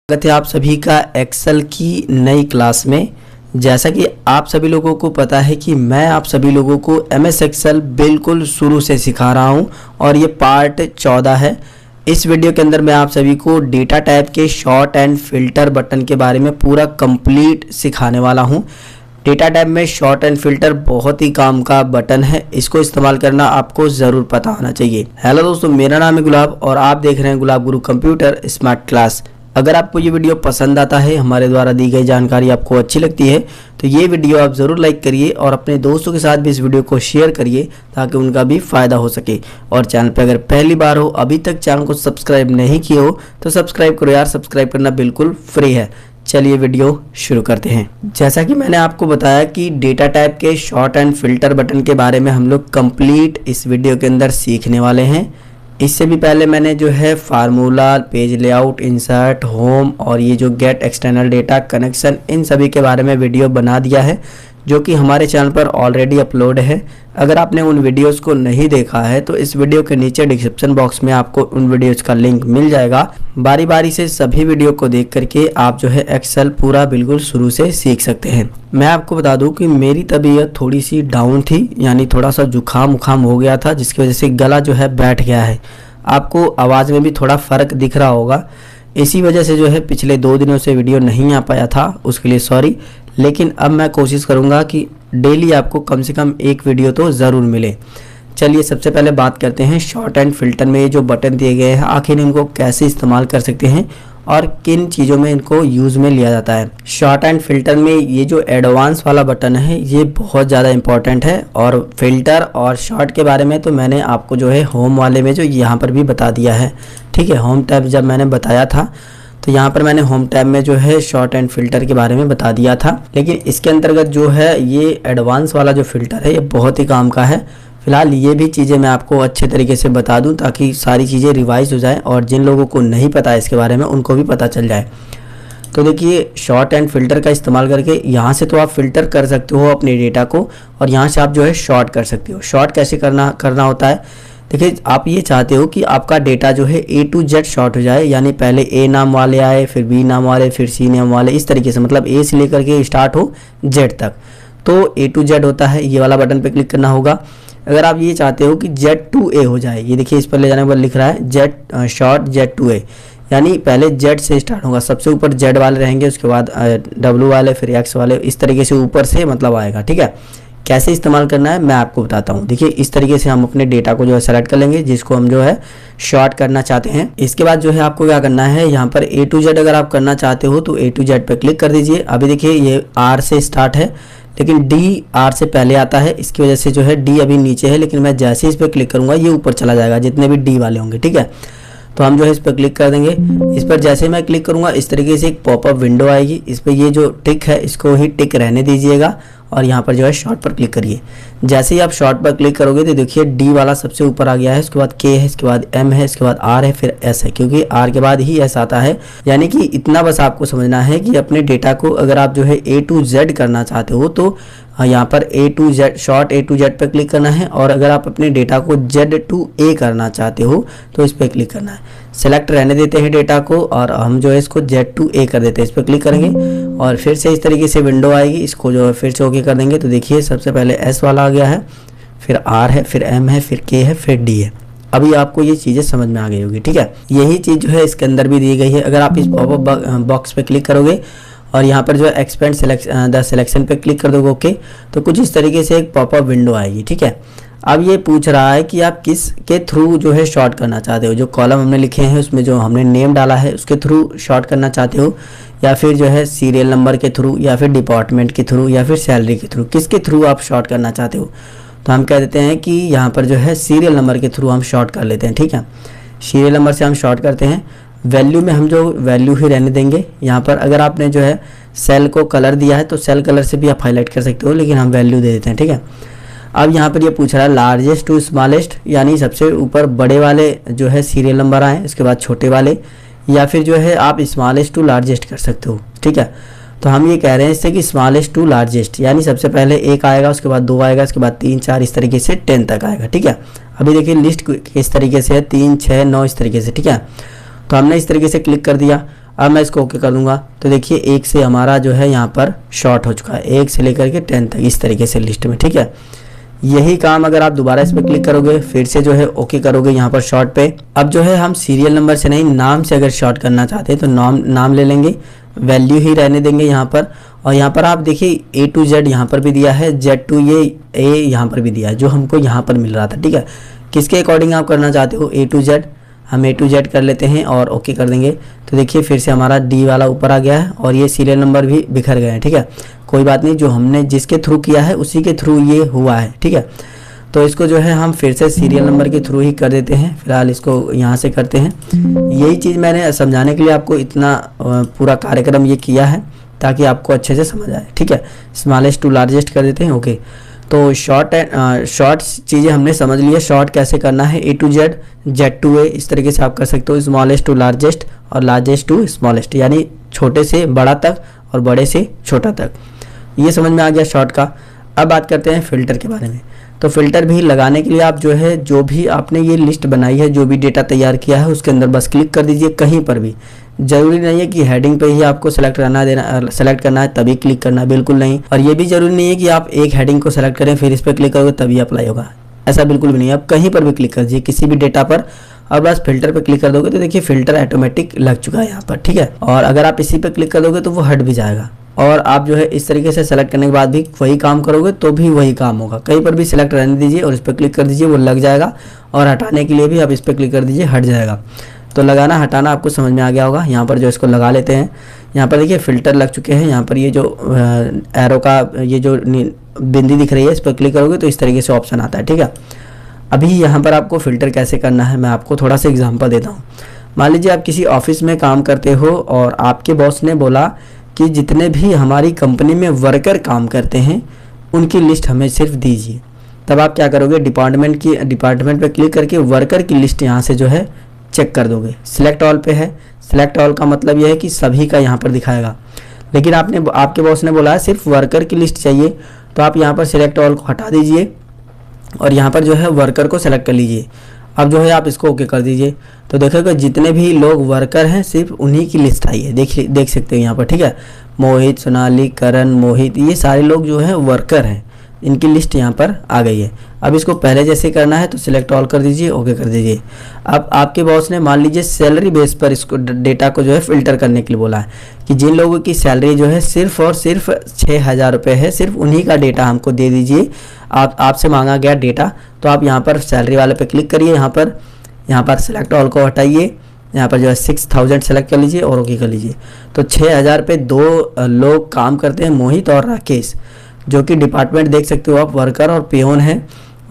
स्वागत है आप सभी का एक्सेल की नई क्लास में। जैसा कि आप सभी लोगों को पता है कि मैं आप सभी लोगों को एमएस एक्सेल बिल्कुल शुरू से सिखा रहा हूं और ये पार्ट 14 है। इस वीडियो के अंदर मैं आप सभी को डेटा टाइप के शॉर्ट एंड फिल्टर बटन के बारे में पूरा कंप्लीट सिखाने वाला हूं। डेटा टाइप में शॉर्ट एंड फिल्टर बहुत ही काम का बटन है, इसको इस्तेमाल करना आपको ज़रूर पता होना चाहिए। हेलो दोस्तों, मेरा नाम है गुलाब और आप देख रहे हैं गुलाब गुरु कंप्यूटर स्मार्ट क्लास। अगर आपको ये वीडियो पसंद आता है, हमारे द्वारा दी गई जानकारी आपको अच्छी लगती है, तो ये वीडियो आप ज़रूर लाइक करिए और अपने दोस्तों के साथ भी इस वीडियो को शेयर करिए ताकि उनका भी फ़ायदा हो सके। और चैनल पे अगर पहली बार हो, अभी तक चैनल को सब्सक्राइब नहीं किए हो तो सब्सक्राइब करो यार, सब्सक्राइब करना बिल्कुल फ्री है। चलिए वीडियो शुरू करते हैं। जैसा कि मैंने आपको बताया कि डेटा टाइप के शॉर्ट एंड फिल्टर बटन के बारे में हम लोग कंप्लीट इस वीडियो के अंदर सीखने वाले हैं। इससे भी पहले मैंने जो है formula, page layout, insert, home और ये जो गेट एक्सटर्नल डेटा कनेक्शन, इन सभी के बारे में वीडियो बना दिया है जो कि हमारे चैनल पर ऑलरेडी अपलोड है। अगर आपने उन वीडियोस को नहीं देखा है तो इस वीडियो के नीचे डिस्क्रिप्शन बॉक्स में आपको उन वीडियोस का लिंक मिल जाएगा। बारी बारी से सभी वीडियो को देख करके आप जो है एक्सेल पूरा बिल्कुल शुरू से सीख सकते हैं। मैं आपको बता दूं कि मेरी तबीयत थोड़ी सी डाउन थी, यानी थोड़ा सा जुकाम उखाम हो गया था, जिसकी वजह से गला जो है बैठ गया है। आपको आवाज़ में भी थोड़ा फ़र्क दिख रहा होगा। इसी वजह से जो है पिछले 2 दिनों से वीडियो नहीं आ पाया था, उसके लिए सॉरी। लेकिन अब मैं कोशिश करूंगा कि डेली आपको कम से कम एक वीडियो तो ज़रूर मिले। चलिए सबसे पहले बात करते हैं शॉर्ट एंड फिल्टर में ये जो बटन दिए गए हैं, आखिर इनको कैसे इस्तेमाल कर सकते हैं और किन चीज़ों में इनको यूज़ में लिया जाता है। शॉर्ट एंड फिल्टर में ये जो एडवांस वाला बटन है ये बहुत ज़्यादा इंपॉर्टेंट है। और फिल्टर और शॉर्ट के बारे में तो मैंने आपको जो है होम वाले में जो यहाँ पर भी बता दिया है, ठीक है। होम टैब जब मैंने बताया था तो यहाँ पर मैंने होम टैब में जो है शॉर्ट एंड फिल्टर के बारे में बता दिया था। लेकिन इसके अंतर्गत जो है ये एडवांस वाला जो फिल्टर है ये बहुत ही काम का है। फिलहाल ये भी चीज़ें मैं आपको अच्छे तरीके से बता दूं ताकि सारी चीज़ें रिवाइज हो जाए और जिन लोगों को नहीं पता है इसके बारे में उनको भी पता चल जाए। तो देखिए, शॉर्ट एंड फिल्टर का इस्तेमाल करके यहाँ से तो आप फिल्टर कर सकते हो अपने डेटा को और यहाँ से आप जो है शॉर्ट कर सकते हो। शॉर्ट कैसे करना होता है, देखिए आप ये चाहते हो कि आपका डेटा जो है A to Z शॉर्ट हो जाए, यानी पहले A नाम वाले आए, फिर B नाम वाले, फिर C नाम वाले, इस तरीके से, मतलब A से लेकर के स्टार्ट हो Z तक। तो A to Z होता है, ये वाला बटन पे क्लिक करना होगा। अगर आप ये चाहते हो कि Z to A हो जाए, ये देखिए इस पर ले जाने के बाद लिख रहा है Z short Z to A, यानी पहले Z से स्टार्ट होगा, सबसे ऊपर Z वाले रहेंगे, उसके बाद W वाले, फिर X वाले, इस तरीके से ऊपर से मतलब आएगा, ठीक है। कैसे इस्तेमाल करना है मैं आपको बताता हूँ। देखिए इस तरीके से हम अपने डेटा को जो है सेलेक्ट कर लेंगे जिसको हम जो है शॉर्ट करना चाहते हैं। इसके बाद जो है आपको क्या करना है, यहाँ पर A to Z अगर आप करना चाहते हो तो A to Z पे क्लिक कर दीजिए। अभी देखिए ये R से स्टार्ट है लेकिन D R से पहले आता है, इसकी वजह से जो है D अभी नीचे है, लेकिन मैं जैसे इस पर क्लिक करूँगा ये ऊपर चला जाएगा जितने भी D वाले होंगे, ठीक है। तो हम जो है इस पर क्लिक कर देंगे। इस पर जैसे मैं क्लिक करूँगा इस तरीके से एक पॉपअप विंडो आएगी। इस पर ये जो टिक है इसको ही टिक रहने दीजिएगा और यहाँ पर जो है शॉर्ट पर क्लिक करिए। जैसे ही आप शॉर्ट पर क्लिक करोगे तो देखिए D वाला सबसे ऊपर आ गया है, उसके बाद K है, इसके बाद M है, इसके बाद R है, फिर S है, क्योंकि R के बाद ही S आता है। यानी कि इतना बस आपको समझना है कि अपने डेटा को अगर आप जो है A to Z करना चाहते हो तो यहाँ पर A to Z short A to Z पर क्लिक करना है, और अगर आप अपने डेटा को Z to A करना चाहते हो तो इस पर क्लिक करना है। सेलेक्ट रहने देते हैं डेटा को और हम जो है इसको Z to A कर देते हैं, इस पर क्लिक करेंगे और फिर से इस तरीके से विंडो आएगी, इसको जो है फिर से ओके कर देंगे। तो देखिए सबसे पहले S वाला आ गया है, फिर R है, फिर M है, फिर K है, फिर D है। अभी आपको ये चीज़ें समझ में आ गई होगी, ठीक है। यही चीज़ जो है इसके अंदर भी दी गई है। अगर आप इस पॉपअप बॉक्स पे क्लिक करोगे और यहाँ पर जो है एक्सपेंड द सिलेक्शन पे क्लिक कर दोगे ओके, तो कुछ इस तरीके से एक पॉपअप विंडो आएगी, ठीक है। अब ये पूछ रहा है कि आप किस के थ्रू जो है शॉर्ट करना चाहते हो। जो कॉलम हमने लिखे हैं उसमें जो हमने नेम डाला है उसके थ्रू शॉर्ट करना चाहते हो, या फिर जो है सीरियल नंबर के थ्रू, या फिर डिपार्टमेंट के थ्रू, या फिर सैलरी के थ्रू, किसके थ्रू आप शॉर्ट करना चाहते हो। तो हम कह देते हैं कि यहाँ पर जो है सीरियल नंबर के थ्रू हम शॉर्ट कर लेते हैं, ठीक है। सीरियल नंबर से हम शॉर्ट करते हैं। वैल्यू में हम जो वैल्यू ही रहने देंगे। यहाँ पर अगर आपने जो है सेल को कलर दिया है तो सेल कलर से भी आप हाईलाइट कर सकते हो, लेकिन हम वैल्यू दे देते हैं, ठीक है। अब यहाँ पर ये पूछ रहा है लार्जेस्ट टू स्मॉलेस्ट, यानी सबसे ऊपर बड़े वाले जो है सीरियल नंबर आए, उसके बाद छोटे वाले, या फिर जो है आप स्मॉलेस्ट टू लार्जेस्ट कर सकते हो, ठीक है। तो हम ये कह रहे हैं इससे कि स्मॉलेस्ट टू लार्जेस्ट, यानी सबसे पहले 1 आएगा, उसके बाद 2 आएगा, उसके बाद 3 4 इस तरीके से 10 तक आएगा, ठीक है। अभी देखिए लिस्ट किस तरीके से है, 3 6 9 इस तरीके से, ठीक है। तो हमने इस तरीके से क्लिक कर दिया। अब मैं इसको ओके कर दूंगा तो देखिए 1 से हमारा जो है यहाँ पर शॉर्ट हो चुका है, 1 से लेकर के 10 तक इस तरीके से लिस्ट में, ठीक है। यही काम अगर आप दोबारा इस पर क्लिक करोगे, फिर से जो है ओके करोगे यहाँ पर शॉर्ट पे, अब जो है हम सीरियल नंबर से नहीं नाम से अगर शॉर्ट करना चाहते हैं तो नाम ले लेंगे, वैल्यू ही रहने देंगे यहाँ पर। और यहाँ पर आप देखिए A to Z यहाँ पर भी दिया है, Z to ये A यहाँ पर भी दिया है, जो हमको यहाँ पर मिल रहा था, ठीक है। किसके अकॉर्डिंग आप करना चाहते हो A to Z, हम A to Z कर लेते हैं और ओके कर देंगे। तो देखिए फिर से हमारा D वाला ऊपर आ गया है और ये सीरियल नंबर भी बिखर गए हैं, ठीक है। कोई बात नहीं, जो हमने जिसके थ्रू किया है उसी के थ्रू ये हुआ है, ठीक है। तो इसको जो है हम फिर से सीरियल नंबर के थ्रू ही कर देते हैं, फिलहाल इसको यहाँ से करते हैं। यही चीज़ मैंने समझाने के लिए आपको इतना पूरा कार्यक्रम ये किया है ताकि आपको अच्छे से समझ आए, ठीक है। स्मॉलेस्ट टू लार्जेस्ट कर देते हैं, ओके। तो शॉर्ट चीज़ें हमने समझ लिया, शॉर्ट कैसे करना है, A to Z, Z to A, इस तरीके से आप कर सकते हो। स्मॉलेस्ट टू लार्जेस्ट और लार्जेस्ट टू स्मॉलेस्ट, यानी छोटे से बड़ा तक और बड़े से छोटा तक, ये समझ में आ गया शॉर्ट का। अब बात करते हैं फ़िल्टर के बारे में। तो फ़िल्टर भी लगाने के लिए आप जो है जो भी आपने ये लिस्ट बनाई है, जो भी डेटा तैयार किया है उसके अंदर बस क्लिक कर दीजिए कहीं पर भी। ज़रूरी नहीं है कि हेडिंग पे ही आपको सेलेक्ट करना है तभी क्लिक करना है, बिल्कुल नहीं। और ये भी ज़रूरी नहीं है कि आप एक हेडिंग को सेलेक्ट करें फिर इस पर क्लिक करोगे तभी अप्लाई होगा, ऐसा बिल्कुल भी नहीं है। आप कहीं पर भी क्लिक कर दीजिए किसी भी डेटा पर और बस फिल्टर पर क्लिक कर दोगे तो देखिए फ़िल्टर ऑटोमेटिक लग चुका है यहाँ पर, ठीक है। और अगर आप इसी पर क्लिक कर दोगे तो वो हट भी जाएगा और आप जो है इस तरीके से सेलेक्ट करने के बाद भी वही काम करोगे तो भी वही काम होगा। कहीं पर भी सिलेक्ट रहने दीजिए और इस पर क्लिक कर दीजिए, वो लग जाएगा। और हटाने के लिए भी आप इस पर क्लिक कर दीजिए, हट जाएगा। तो लगाना हटाना आपको समझ में आ गया होगा। यहाँ पर जो इसको लगा लेते हैं, यहाँ पर देखिए फ़िल्टर लग चुके हैं। यहाँ पर ये जो एरो का ये जो बिंदी दिख रही है इस पर क्लिक करोगे तो इस तरीके से ऑप्शन आता है, ठीक है। अभी यहाँ पर आपको फ़िल्टर कैसे करना है मैं आपको थोड़ा सा एग्जाम्पल देता हूँ। मान लीजिए आप किसी ऑफिस में काम करते हो और आपके बॉस ने बोला कि जितने भी हमारी कंपनी में वर्कर काम करते हैं उनकी लिस्ट हमें सिर्फ दीजिए। तब आप क्या करोगे, डिपार्टमेंट पे क्लिक करके वर्कर की लिस्ट यहाँ से जो है चेक कर दोगे। सिलेक्ट ऑल पे है, सिलेक्ट ऑल का मतलब यह है कि सभी का यहाँ पर दिखाएगा। लेकिन आपके बॉस ने बोला है सिर्फ वर्कर की लिस्ट चाहिए, तो आप यहाँ पर सिलेक्ट ऑल को हटा दीजिए और यहाँ पर जो है वर्कर को सेलेक्ट कर लीजिए। अब जो है आप इसको ओके कर दीजिए तो देखोगे जितने भी लोग वर्कर हैं सिर्फ उन्हीं की लिस्ट आई है, देख सकते हैं यहाँ पर, ठीक है। मोहित, सोनाली, करण, मोहित, ये सारे लोग जो है वर्कर हैं, इनकी लिस्ट यहाँ पर आ गई है। अब इसको पहले जैसे करना है तो सिलेक्ट ऑल कर दीजिए, ओके कर दीजिए। अब आपके बॉस ने मान लीजिए सैलरी बेस पर इसको डेटा को जो है फ़िल्टर करने के लिए बोला है कि जिन लोगों की सैलरी जो है सिर्फ और सिर्फ 6,000 रुपये है, सिर्फ उन्हीं का डेटा हमको दे दीजिए। आपसे मांगा गया डेटा, तो आप यहाँ पर सैलरी वाले पे क्लिक करिए, यहाँ पर सिलेक्ट ऑल को हटाइए, यहाँ पर जो है 6,000 सेलेक्ट कर लीजिए और ओके कर लीजिए। तो 6,000 पे 2 लोग काम करते हैं, मोहित और राकेश, जो कि डिपार्टमेंट देख सकते हो आप वर्कर और पियोन है।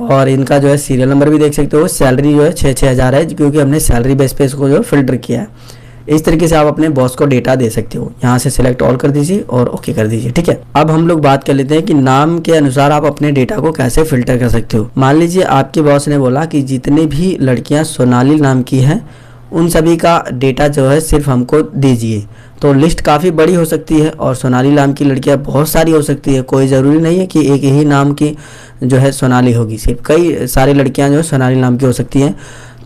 और इनका जो है सीरियल नंबर भी देख सकते हो। सैलरी जो है 6,000 है क्योंकि हमने सैलरी बेस पे इसको जो फ़िल्टर किया है। इस तरीके से आप अपने बॉस को डेटा दे सकते हो। यहाँ से सिलेक्ट ऑल कर दीजिए और ओके कर दीजिए, ठीक है। अब हम लोग बात कर लेते हैं कि नाम के अनुसार आप अपने डेटा को कैसे फ़िल्टर कर सकते हो। मान लीजिए आपके बॉस ने बोला कि जितनी भी लड़कियाँ सोनाली नाम की हैं उन सभी का डेटा जो है सिर्फ हमको दीजिए। तो लिस्ट काफ़ी बड़ी हो सकती है और सोनाली नाम की लड़कियां बहुत सारी हो सकती है, कोई ज़रूरी नहीं है कि एक ही नाम की जो है सोनाली होगी, सिर्फ कई सारी लड़कियां जो है सोनाली नाम की हो सकती हैं।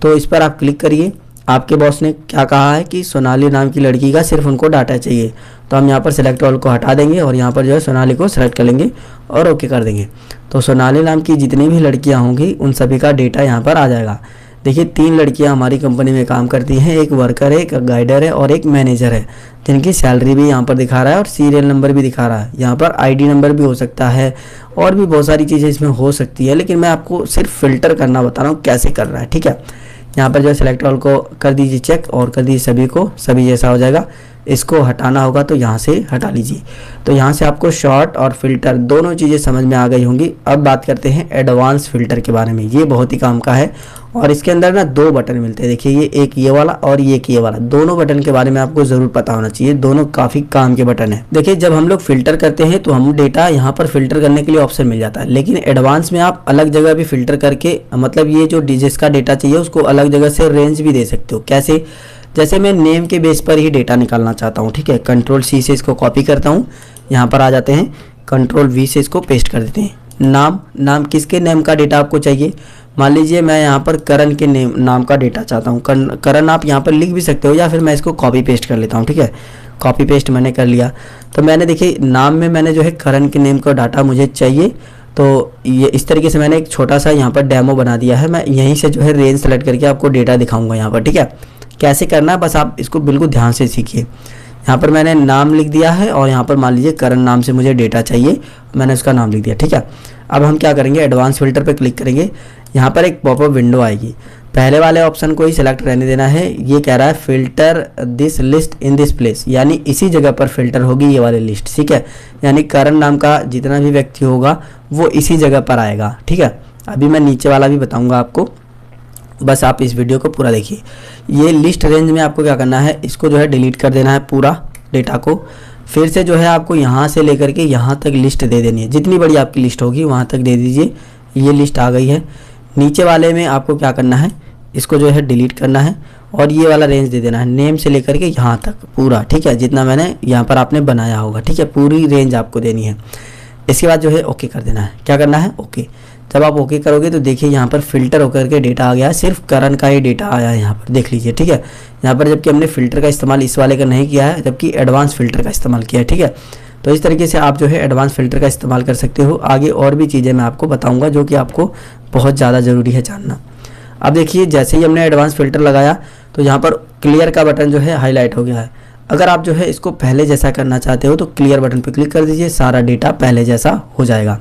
तो इस पर आप क्लिक करिए। आपके बॉस ने क्या कहा है कि सोनाली नाम की लड़की का सिर्फ उनको डाटा चाहिए, तो हम यहाँ पर सिलेक्ट ऑल को हटा देंगे और यहाँ पर जो है सोनाली को सिलेक्ट कर लेंगे और ओके कर देंगे। तो सोनाली नाम की जितनी भी लड़कियाँ होंगी उन सभी का डेटा यहाँ पर आ जाएगा। देखिए 3 लड़कियां हमारी कंपनी में काम करती हैं, एक वर्कर है, एक गाइडर है और एक मैनेजर है, जिनकी सैलरी भी यहाँ पर दिखा रहा है और सीरियल नंबर भी दिखा रहा है। यहाँ पर आईडी नंबर भी हो सकता है और भी बहुत सारी चीज़ें इसमें हो सकती है, लेकिन मैं आपको सिर्फ फ़िल्टर करना बता रहा हूँ कैसे कर रहा है, ठीक है। यहाँ पर जो है सिलेक्ट ऑल को कर दीजिए चेक और कर दीजिए सभी को, सभी जैसा हो जाएगा। इसको हटाना होगा तो यहाँ से हटा लीजिए। तो यहाँ से आपको शॉर्ट और फिल्टर दोनों चीज़ें समझ में आ गई होंगी। अब बात करते हैं एडवांस फिल्टर के बारे में। ये बहुत ही काम का है और इसके अंदर ना 2 बटन मिलते हैं। देखिए ये एक ये वाला और ये एक ये वाला, दोनों बटन के बारे में आपको ज़रूर पता होना चाहिए। दोनों काफ़ी काम के बटन है। देखिए जब हम लोग फिल्टर करते हैं तो हम डेटा यहाँ पर फिल्टर करने के लिए ऑप्शन मिल जाता है, लेकिन एडवांस में आप अलग जगह भी फिल्टर करके, मतलब ये जो जिसका डेटा चाहिए उसको अलग जगह से रेंज भी दे सकते हो। कैसे? जैसे मैं नेम के बेस पर ही डेटा निकालना चाहता हूँ, ठीक है। कंट्रोल-C से इसको कॉपी करता हूँ, यहाँ पर आ जाते हैं, कंट्रोल-V से इसको पेस्ट कर देते हैं। नाम किसके नेम का डेटा आपको चाहिए? मान लीजिए मैं यहाँ पर करण के नाम का डेटा चाहता हूँ। करण आप यहाँ पर लिख भी सकते हो या फिर मैं इसको कॉपी पेस्ट कर लेता हूँ। ठीक है, कॉपी पेस्ट मैंने कर लिया। तो मैंने देखिए नाम में मैंने जो है करण के नेम का डाटा मुझे चाहिए, तो ये इस तरीके से मैंने एक छोटा सा यहाँ पर डेमो बना दिया है। मैं यहीं से जो है रेंज सेलेक्ट करके आपको डेटा दिखाऊंगा यहाँ पर। ठीक है, कैसे करना है बस आप इसको बिल्कुल ध्यान से सीखिए। यहाँ पर मैंने नाम लिख दिया है और यहाँ पर मान लीजिए करण नाम से मुझे डेटा चाहिए, मैंने उसका नाम लिख दिया। ठीक है, अब हम क्या करेंगे, एडवांस फिल्टर पे क्लिक करेंगे। यहाँ पर एक पॉपअप विंडो आएगी, पहले वाले ऑप्शन को ही सिलेक्ट रहने देना है। ये कह रहा है filter this list in this place, यानी इसी जगह पर फिल्टर होगी ये वाली लिस्ट। ठीक है, यानी करण नाम का जितना भी व्यक्ति होगा वो इसी जगह पर आएगा। ठीक है, अभी मैं नीचे वाला भी बताऊंगा आपको, बस आप इस वीडियो को पूरा देखिए। ये लिस्ट रेंज में आपको क्या करना है, इसको जो है डिलीट कर देना है पूरा डेटा को। फिर से जो है आपको यहाँ से लेकर के यहाँ तक लिस्ट दे देनी है, जितनी बड़ी आपकी लिस्ट होगी वहाँ तक दे दीजिए। ये लिस्ट आ गई है। नीचे वाले में आपको क्या करना है, इसको जो है डिलीट करना है और ये वाला रेंज दे देना है, नेम से लेकर के यहाँ तक पूरा। ठीक है, जितना मैंने यहाँ पर आपने बनाया होगा। ठीक है, पूरी रेंज आपको देनी है। इसके बाद जो है ओके कर देना है। क्या करना है, ओके। जब आप ओके करोगे तो देखिए यहाँ पर फिल्टर होकर के डेटा आ गया, सिर्फ करण का ही डेटा आया है यहाँ पर, देख लीजिए। ठीक है, यहाँ पर जबकि हमने फिल्टर का इस्तेमाल इस वाले का नहीं किया है, जबकि एडवांस फिल्टर का इस्तेमाल किया है। ठीक है, तो इस तरीके से आप जो है एडवांस फिल्टर का इस्तेमाल कर सकते हो। आगे और भी चीज़ें मैं आपको बताऊँगा जो कि आपको बहुत ज़्यादा ज़रूरी है जानना। अब देखिए जैसे ही हमने एडवांस फिल्टर लगाया तो यहाँ पर क्लियर का बटन जो है हाईलाइट हो गया है। अगर आप जो है इसको पहले जैसा करना चाहते हो तो क्लियर बटन पर क्लिक कर दीजिए, सारा डेटा पहले जैसा हो जाएगा।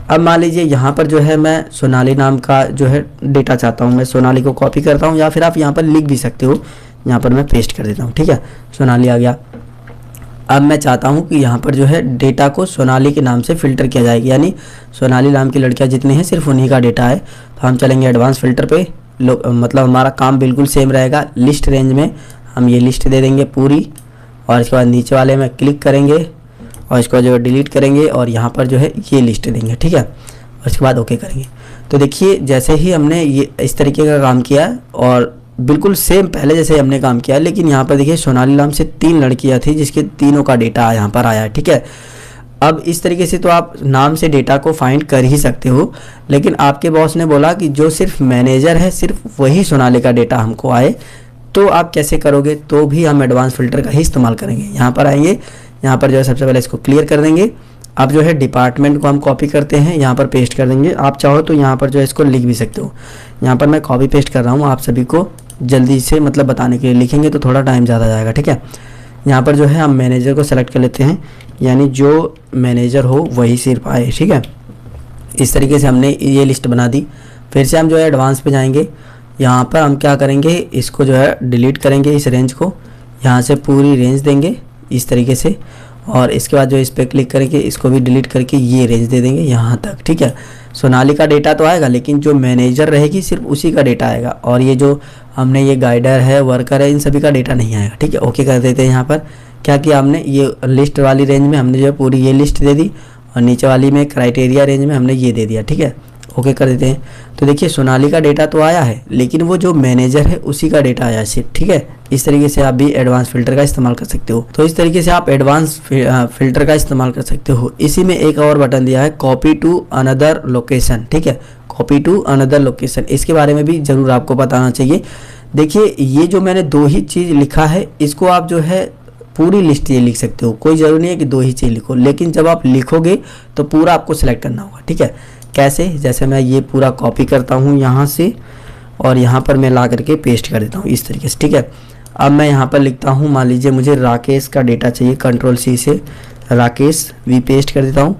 अब मान लीजिए यहाँ पर जो है मैं सोनाली नाम का जो है डेटा चाहता हूँ, मैं सोनाली को कॉपी करता हूँ या फिर आप यहाँ पर लिख भी सकते हो। यहाँ पर मैं पेस्ट कर देता हूँ। ठीक है, सोनाली आ गया। अब मैं चाहता हूँ कि यहाँ पर जो है डेटा को सोनाली के नाम से फ़िल्टर किया जाएगा, यानी सोनाली नाम की लड़कियाँ जितनी हैं सिर्फ उन्हीं का डेटा है। तो हम चलेंगे एडवांस फिल्टर पे, मतलब हमारा काम बिल्कुल सेम रहेगा। लिस्ट रेंज में हम ये लिस्ट दे देंगे पूरी और इसके बाद नीचे वाले में क्लिक करेंगे और इसको जो है डिलीट करेंगे और यहाँ पर जो है ये लिस्ट देंगे। ठीक है, और इसके बाद ओके करेंगे। तो देखिए जैसे ही हमने ये इस तरीके का काम किया और बिल्कुल सेम पहले जैसे हमने काम किया, लेकिन यहाँ पर देखिए सोनाली नाम से 3 लड़कियाँ थी जिसके तीनों का डेटा यहाँ पर आया है। ठीक है, अब इस तरीके से तो आप नाम से डेटा को फाइंड कर ही सकते हो, लेकिन आपके बॉस ने बोला कि जो सिर्फ मैनेजर है सिर्फ वही सोनाली का डेटा हमको आए, तो आप कैसे करोगे, तो भी हम एडवांस फिल्टर का ही इस्तेमाल करेंगे। यहाँ पर आएंगे, यहाँ पर जो है सबसे पहले इसको क्लियर कर देंगे। अब जो है डिपार्टमेंट को हम कॉपी करते हैं, यहाँ पर पेस्ट कर देंगे। आप चाहो तो यहाँ पर जो है इसको लिख भी सकते हो। यहाँ पर मैं कॉपी पेस्ट कर रहा हूँ, आप सभी को जल्दी से मतलब बताने के लिए, लिखेंगे तो थोड़ा टाइम ज़्यादा जाएगा। ठीक है, यहाँ पर जो है हम मैनेजर को सेलेक्ट कर लेते हैं, यानी जो मैनेजर हो वही सिर्फ आए। ठीक है, इस तरीके से हमने ये लिस्ट बना दी। फिर से हम जो है एडवांस पे जाएंगे, यहाँ पर हम क्या करेंगे, इसको जो है डिलीट करेंगे, इस रेंज को यहाँ से पूरी रेंज देंगे इस तरीके से, और इसके बाद जो इस पर क्लिक करेंगे इसको भी डिलीट करके ये रेंज दे देंगे यहाँ तक। ठीक है, सोनाली का डेटा तो आएगा लेकिन जो मैनेजर रहेगी सिर्फ उसी का डेटा आएगा, और ये जो हमने ये गाइडर है, वर्कर है, इन सभी का डेटा नहीं आएगा। ठीक है, ओके कर देते हैं। यहाँ पर क्या किया हमने, ये लिस्ट वाली रेंज में हमने जो है पूरी ये लिस्ट दे दी और नीचे वाली में क्राइटेरिया रेंज में हमने ये दे दिया। ठीक है, ओके कर देते हैं। तो देखिए सोनाली का डेटा तो आया है लेकिन वो जो मैनेजर है उसी का डेटा आया सिर्फ। ठीक है, इस तरीके से आप भी एडवांस फिल्टर का इस्तेमाल कर सकते हो। तो इस तरीके से आप एडवांस फिल्टर का इस्तेमाल कर सकते हो। इसी में एक और बटन दिया है, कॉपी टू अनदर लोकेशन। ठीक है, कॉपी टू अनदर लोकेशन, इसके बारे में भी जरूर आपको बताना चाहिए। देखिए ये जो मैंने 2 ही चीज़ लिखा है, इसको आप जो है पूरी लिस्ट ये लिख सकते हो, कोई ज़रूरी नहीं है कि 2 ही चीज़ लिखो, लेकिन जब आप लिखोगे तो पूरा आपको सिलेक्ट करना होगा। ठीक है, कैसे, जैसे मैं ये पूरा कॉपी करता हूँ यहाँ से और यहाँ पर मैं ला करके पेस्ट कर देता हूँ इस तरीके से। ठीक है, अब मैं यहाँ पर लिखता हूँ, मान लीजिए मुझे राकेश का डेटा चाहिए, कंट्रोल-C से राकेश भी पेस्ट कर देता हूँ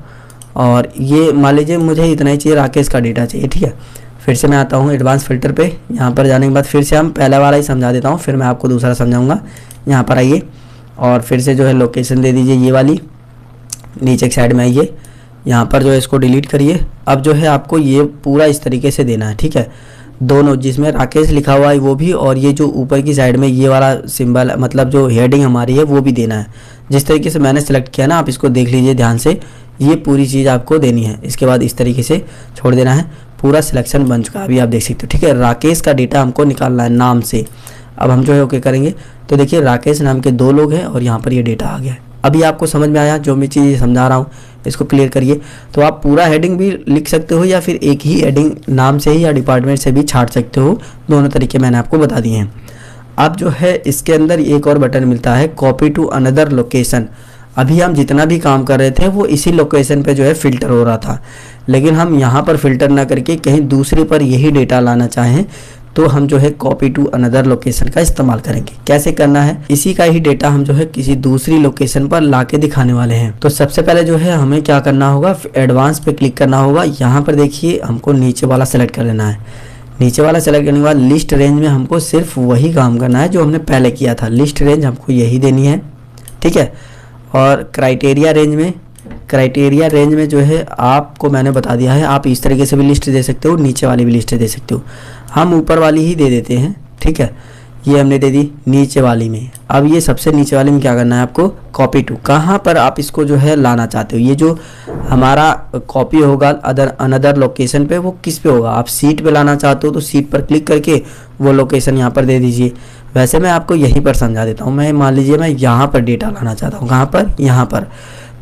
और ये मान लीजिए मुझे इतना ही चाहिए, राकेश का डेटा चाहिए। ठीक है, फिर से मैं आता हूँ एडवांस फिल्टर पे, यहाँ पर जाने के बाद फिर से हम पहला वाला ही समझा देता हूँ, फिर मैं आपको दूसरा समझाऊँगा। यहाँ पर आइए और फिर से जो है लोकेशन दे दीजिए ये वाली, नीचे की साइड में आइए, यहाँ पर जो है इसको डिलीट करिए। अब जो है आपको ये पूरा इस तरीके से देना है। ठीक है, दोनों, जिसमें राकेश लिखा हुआ है वो भी, और ये जो ऊपर की साइड में ये वाला सिंबल मतलब जो हेडिंग हमारी है वो भी देना है। जिस तरीके से मैंने सेलेक्ट किया ना, आप इसको देख लीजिए ध्यान से, ये पूरी चीज़ आपको देनी है। इसके बाद इस तरीके से छोड़ देना है। पूरा सिलेक्शन बन चुका है, अभी आप देख सकते हो। ठीक है, राकेश का डेटा हमको निकालना है नाम से। अब हम जो है ओके करेंगे तो देखिए राकेश नाम के 2 लोग हैं और यहाँ पर ये डेटा आ गया है। अभी आपको समझ में आया जो मैं चीज़ समझा रहा हूँ। इसको क्लियर करिए। तो आप पूरा हेडिंग भी लिख सकते हो या फिर एक ही हेडिंग नाम से ही या डिपार्टमेंट से भी छाट सकते हो, दोनों तरीके मैंने आपको बता दिए हैं। अब जो है इसके अंदर एक और बटन मिलता है कॉपी टू अनदर लोकेशन। अभी हम जितना भी काम कर रहे थे वो इसी लोकेशन पे जो है फ़िल्टर हो रहा था, लेकिन हम यहाँ पर फ़िल्टर ना करके कहीं दूसरे पर यही डेटा लाना चाहें तो हम जो है कॉपी टू अनदर लोकेशन का इस्तेमाल करेंगे। कैसे करना है, इसी का ही डेटा हम जो है किसी दूसरी लोकेशन पर ला के दिखाने वाले हैं। तो सबसे पहले जो है हमें क्या करना होगा, एडवांस पे क्लिक करना होगा। यहाँ पर देखिए हमको नीचे वाला सेलेक्ट कर लेना है। नीचे वाला सेलेक्ट करने के बाद लिस्ट रेंज में हमको सिर्फ वही काम करना है जो हमने पहले किया था। लिस्ट रेंज हमको यही देनी है, ठीक है। और क्राइटेरिया रेंज में जो है आपको मैंने बता दिया है, आप इस तरीके से भी लिस्ट दे सकते हो, नीचे वाली भी लिस्ट दे सकते हो। हम ऊपर वाली ही दे देते हैं, ठीक है। ये हमने दे दी नीचे वाली में। अब ये सबसे नीचे वाले में क्या करना है आपको, कॉपी टू, कहाँ पर आप इसको जो है लाना चाहते हो। ये जो हमारा कॉपी होगा अनदर लोकेशन पे, वो किस पे होगा, आप सीट पे लाना चाहते हो तो सीट पर क्लिक करके वो लोकेशन यहाँ पर दे दीजिए। वैसे मैं आपको यहीं पर समझा देता हूँ। मैं मान लीजिए मैं यहाँ पर डेटा लाना चाहता हूँ, कहाँ पर, यहाँ पर।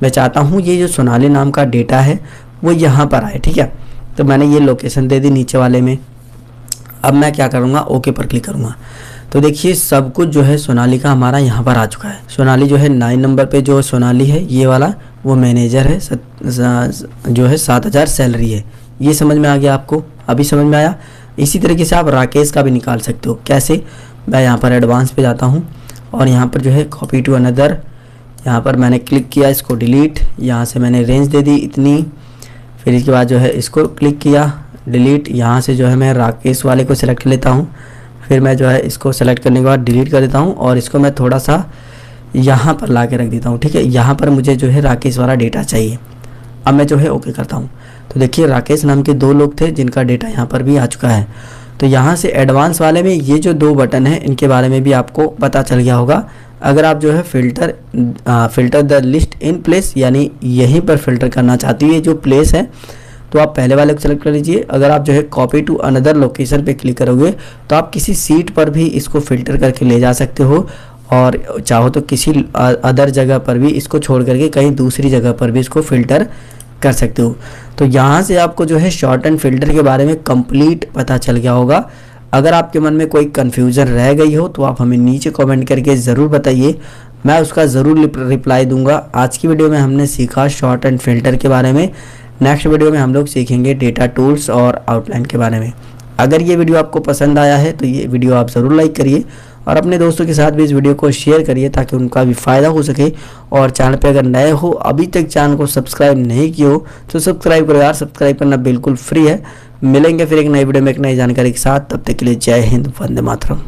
मैं चाहता हूँ ये जो सोनाली नाम का डेटा है वो यहाँ पर आए, ठीक है। तो मैंने ये लोकेशन दे दी नीचे वाले में। अब मैं क्या करूँगा, ओके पर क्लिक करूँगा। तो देखिए सब कुछ जो है सोनाली का हमारा यहाँ पर आ चुका है। सोनाली जो है 9 नंबर पे जो सोनाली है ये वाला वो मैनेजर है, जो है 7,000 सैलरी है। ये समझ में आ गया आपको, अभी समझ में आया। इसी तरीके से आप राकेश का भी निकाल सकते हो। कैसे, मैं यहाँ पर एडवांस पे जाता हूँ और यहाँ पर जो है कॉपी टू अनदर, यहाँ पर मैंने क्लिक किया, इसको डिलीट, यहाँ से मैंने रेंज दे दी इतनी। फिर इसके बाद जो है इसको क्लिक किया, डिलीट, यहाँ से जो है मैं राकेश वाले को सिलेक्ट कर लेता हूँ। फिर मैं जो है इसको सेलेक्ट करने के बाद डिलीट कर देता हूँ और इसको मैं थोड़ा सा यहाँ पर ला के रख देता हूँ, ठीक है। यहाँ पर मुझे जो है राकेश वाला डेटा चाहिए। अब मैं जो है ओके करता हूँ। तो देखिए राकेश नाम के 2 लोग थे जिनका डेटा यहाँ पर भी आ चुका है। तो यहाँ से एडवांस वाले में ये जो 2 बटन हैं इनके बारे में भी आपको पता चल गया होगा। अगर आप जो है filter the list in place, यानी यहीं पर फिल्टर करना चाहती है जो प्लेस है, तो आप पहले वाले को सेलेक्ट कर लीजिए। अगर आप जो है कॉपी टू अनदर लोकेशन पे क्लिक करोगे तो आप किसी सीट पर भी इसको फिल्टर करके ले जा सकते हो, और चाहो तो किसी अदर जगह पर भी इसको छोड़ करके कहीं दूसरी जगह पर भी इसको फिल्टर कर सकते हो। तो यहाँ से आपको जो है शॉर्ट एंड फिल्टर के बारे में कंप्लीट पता चल गया होगा। अगर आपके मन में कोई कन्फ्यूज़न रह गई हो तो आप हमें नीचे कमेंट करके ज़रूर बताइए, मैं उसका ज़रूर रिप्लाई दूंगा। आज की वीडियो में हमने सीखा शॉर्ट एंड फिल्टर के बारे में। नेक्स्ट वीडियो में हम लोग सीखेंगे डेटा टूल्स और आउटलाइन के बारे में। अगर ये वीडियो आपको पसंद आया है तो ये वीडियो आप ज़रूर लाइक करिए और अपने दोस्तों के साथ भी इस वीडियो को शेयर करिए ताकि उनका भी फ़ायदा हो सके। और चैनल पे अगर नए हो, अभी तक चैनल को सब्सक्राइब नहीं किए हो तो सब्सक्राइब करो यार, सब्सक्राइब करना बिल्कुल फ्री है। मिलेंगे फिर एक नई वीडियो में एक नई जानकारी के साथ, तब तक के लिए जय हिंद, वंदे मातरम।